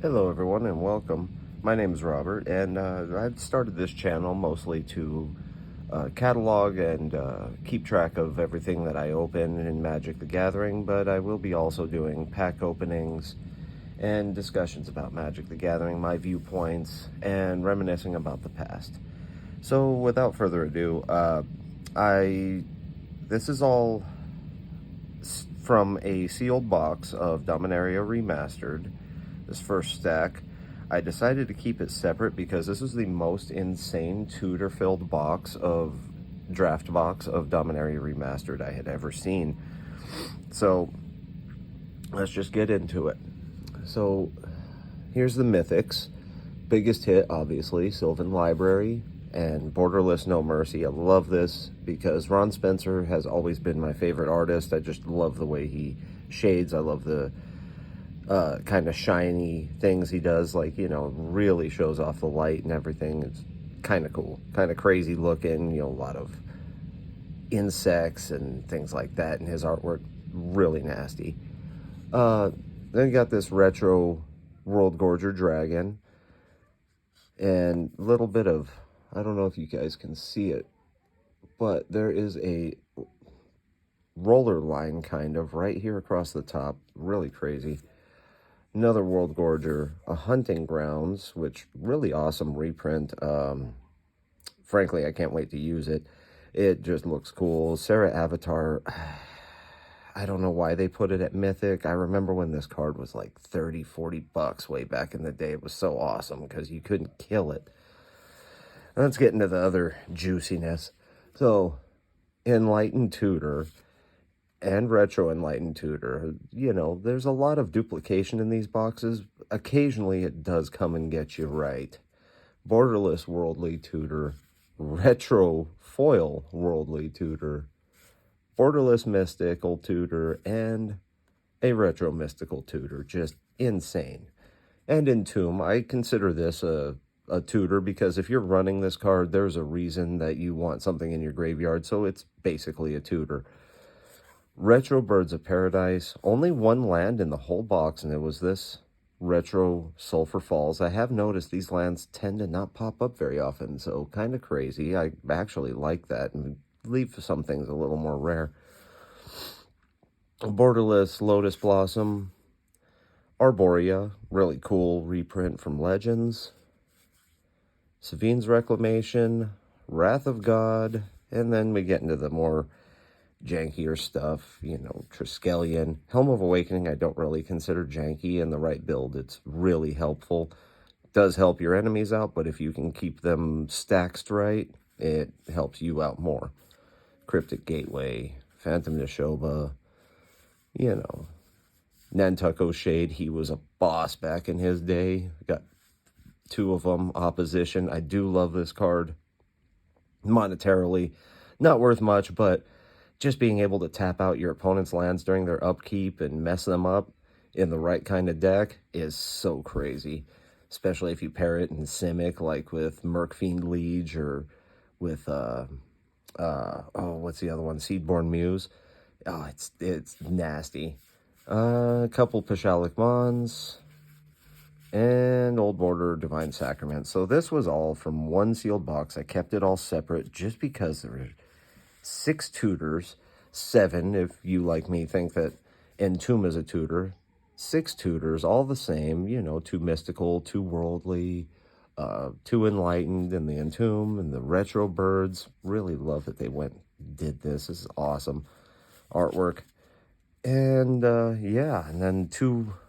Hello everyone and welcome. My name is Robert and I've started this channel mostly to catalog and keep track of everything that I open in Magic the Gathering, but I will be also doing pack openings and discussions about Magic the Gathering, my viewpoints, and reminiscing about the past. So without further ado, this is all from a sealed box of Dominaria Remastered. This first stack, I decided to keep it separate because this is the most insane tutor-filled draft box of Dominaria Remastered I had ever seen. So let's just get into it. So here's the Mythics. Biggest hit, obviously, Sylvan Library and Borderless No Mercy. I love this because Ron Spencer has always been my favorite artist. I just love the way he shades. I love the kind of shiny things he does, like, really shows off the light and everything. It's kind of cool, kind of crazy looking, a lot of insects and things like that, and his artwork really nasty. Then you got this retro World Gorger Dragon, and a little bit of, I don't know if you guys can see it, but there is a roller line kind of right here across the top, really crazy. Another World Gorger, a Hunting Grounds, which really awesome reprint. Frankly, I can't wait to use it. It just looks cool. Sarah Avatar, I don't know why they put it at Mythic. I remember when this card was like 30, 40 bucks way back in the day. It was so awesome because you couldn't kill it. Let's get into the other juiciness. So, Enlightened Tutor and Retro Enlightened Tutor, there's a lot of duplication in these boxes. Occasionally it does come and get you right. Borderless Worldly Tutor, Retro Foil Worldly Tutor, Borderless Mystical Tutor, and a Retro Mystical Tutor. Just insane. And Entomb, I consider this a tutor because if you're running this card, there's a reason that you want something in your graveyard, so it's basically a tutor. Retro Birds of Paradise, only one land in the whole box, and it was this Retro Sulphur Falls. I have noticed these lands tend to not pop up very often, so kind of crazy. I actually like that and leave some things a little more rare. Borderless Lotus Blossom, Arborea, really cool reprint from Legends. Savine's Reclamation, Wrath of God, and then we get into the more jankier stuff, Triskelion. Helm of Awakening I don't really consider janky. In the right build, it's really helpful. It does help your enemies out, but if you can keep them stacked right, it helps you out more. Cryptic Gateway, Phantom Nishoba, Nantucko Shade, he was a boss back in his day. Got two of them, Opposition. I do love this card. Monetarily, not worth much, but just being able to tap out your opponent's lands during their upkeep and mess them up in the right kind of deck is so crazy. Especially if you pair it in Simic, like with Murkfiend Liege or with, what's the other one? Seedborn Muse. Oh, it's nasty. A couple Pashalik Mons, and Old Border Divine Sacrament. So this was all from one sealed box. I kept it all separate just because there were 6 tutors, 7 if you, like me, think that Entomb is a tutor. 6 tutors, all the same, 2 mystical, 2 worldly, 2 enlightened, and the Entomb, and the Retro Birds. Really love that they did this. This is awesome artwork. And yeah, and then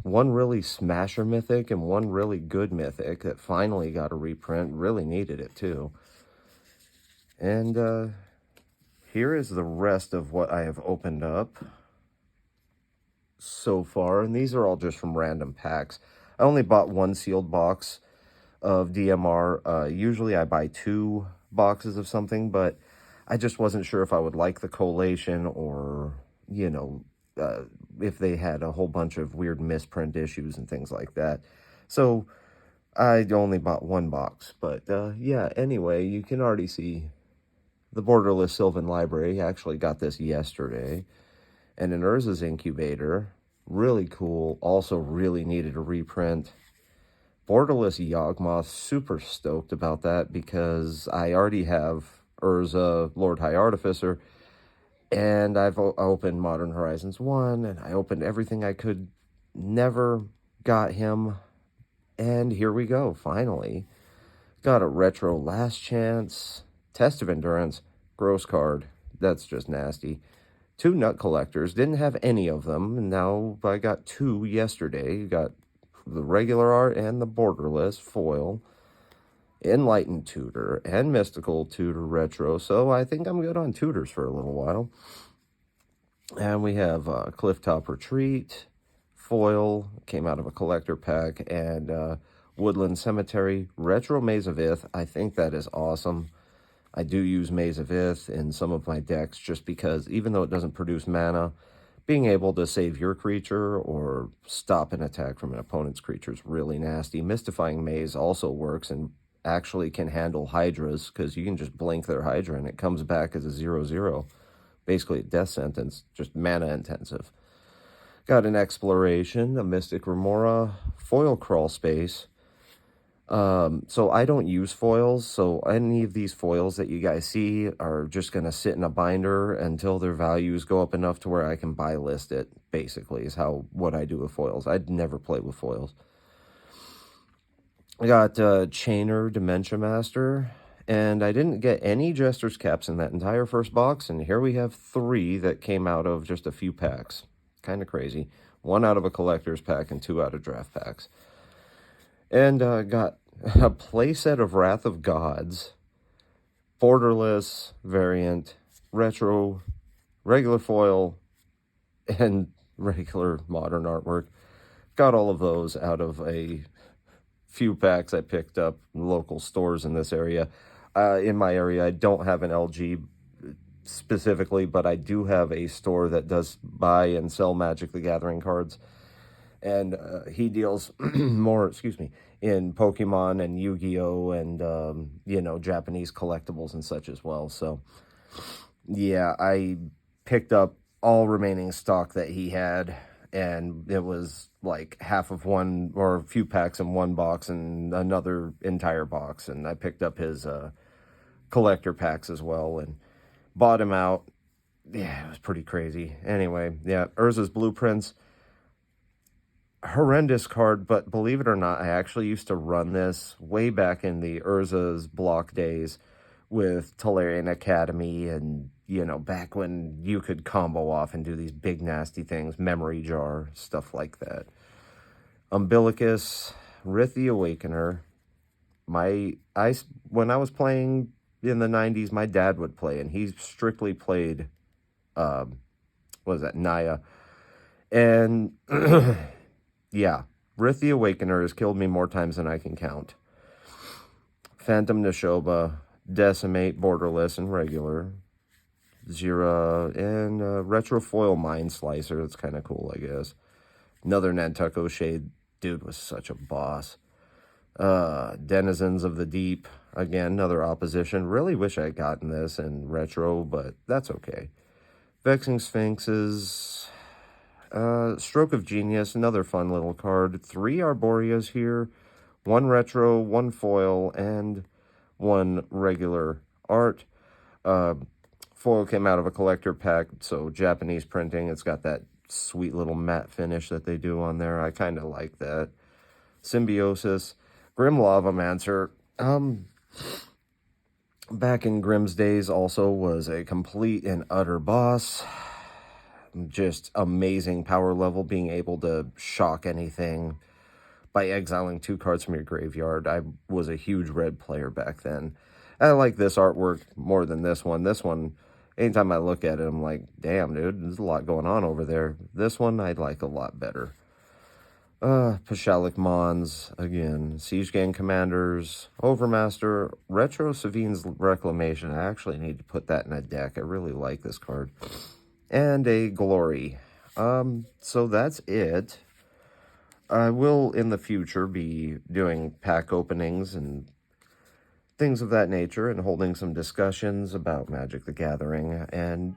one really smasher mythic and one really good mythic that finally got a reprint. Really needed it too. And here is the rest of what I have opened up so far, and these are all just from random packs. I only bought one sealed box of DMR. Usually I buy 2 boxes of something, but I just wasn't sure if I would like the collation or, if they had a whole bunch of weird misprint issues and things like that. So I only bought 1 box. But yeah, anyway, you can already see the Borderless Sylvan Library. I actually got this yesterday. And an Urza's Incubator, really cool. Also really needed a reprint. Borderless Yawgmoth, super stoked about that because I already have Urza, Lord High Artificer, and I've opened Modern Horizons 1, and I opened everything I could, never got him, and here we go, finally. Got a retro Last Chance, Test of Endurance, gross card, that's just nasty. 2 Nut Collectors, didn't have any of them, and now I got 2 yesterday. Got the regular art and the borderless foil, Enlightened Tutor, and Mystical Tutor Retro, so I think I'm good on tutors for a little while. And we have Clifftop Retreat, foil, came out of a collector pack, and Woodland Cemetery, Retro Maze of Ith. I think that is awesome. I do use Maze of Ith in some of my decks just because even though it doesn't produce mana, being able to save your creature or stop an attack from an opponent's creature is really nasty. Mystifying Maze also works and actually can handle Hydras because you can just blink their Hydra and it comes back as a 0/0. Basically a death sentence, just mana intensive. Got an Exploration, a Mystic Remora, foil Crawl Space. So I don't use foils, so any of these foils that you guys see are just going to sit in a binder until their values go up enough to where I can buy list it, basically, is what I do with foils. I'd never play with foils. I got Chainer, Dementia Master, and I didn't get any Jester's Caps in that entire first box, and here we have 3 that came out of just a few packs. Kind of crazy. 1 out of a collector's pack and 2 out of draft packs. And got a playset of Wrath of Gods, borderless variant, retro, regular foil, and regular modern artwork. Got all of those out of a few packs I picked up in local stores in this area. In my area, I don't have an LG specifically, but I do have a store that does buy and sell Magic the Gathering cards. And he deals more, in Pokemon and Yu-Gi-Oh! And, Japanese collectibles and such as well. So, yeah, I picked up all remaining stock that he had, and it was like half of one, or a few packs in one box and another entire box. And I picked up his collector packs as well and bought him out. Yeah, it was pretty crazy. Anyway, yeah, Urza's Blueprints. Horrendous card, but believe it or not, I actually used to run this way back in the Urza's block days with Tolarian Academy and, back when you could combo off and do these big nasty things, Memory Jar, stuff like that. Umbilicus, Rith the Awakener. When I was playing in the 90s, my dad would play, and he strictly played, Naya. And... yeah, Rith the Awakener has killed me more times than I can count. Phantom Neshoba, Decimate, Borderless, and Regular. Zira, and Retrofoil Mind Slicer. That's kind of cool, I guess. Another Nantucket Shade. Dude was such a boss. Denizens of the Deep. Again, another opposition. Really wish I had gotten this in Retro, but that's okay. Vexing Sphinxes... Stroke of Genius, another fun little card. 3 Arborias here, 1 retro, 1 foil, and 1 regular art. Foil came out of a collector pack, so Japanese printing. It's got that sweet little matte finish that they do on there. I kind of like that. Symbiosis, Grim Lavamancer. Back in Grimm's days also was a complete and utter boss. Just amazing power level, being able to shock anything by exiling 2 cards from your graveyard. I was a huge red player back then. I like this artwork more than this one. This one, anytime I look at it, I'm like, damn, dude, there's a lot going on over there. This one I like a lot better. Pashalik Mons, again, Siege Gang Commanders, Overmaster, Retro Savine's Reclamation. I actually need to put that in a deck. I really like this card. And a Glory. So that's it. I will, in the future, be doing pack openings and things of that nature and holding some discussions about Magic the Gathering. And,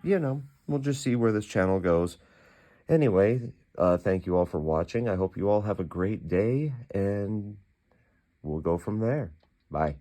we'll just see where this channel goes. Anyway, thank you all for watching. I hope you all have a great day, and we'll go from there. Bye.